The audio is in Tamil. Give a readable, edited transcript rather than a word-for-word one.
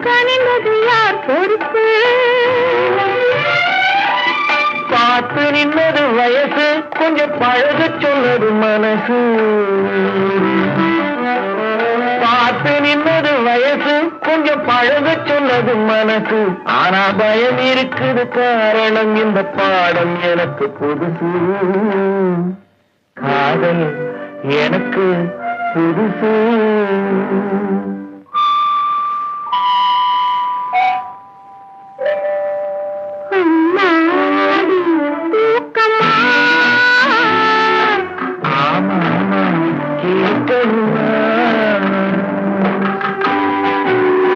கனிந்தது யார் பொறுப்பு? பார்த்து நின்னது வயசு, கொஞ்சம் பழக சொன்னது மனசு. பார்த்து நின்னது வயசு, கொஞ்சம் பழக சொன்னது மனசு. ஆனா பயம் இருக்குது, காரணம் இந்த பாடம் எனக்கு புதுசு. காதல் எனக்கு புதுசு.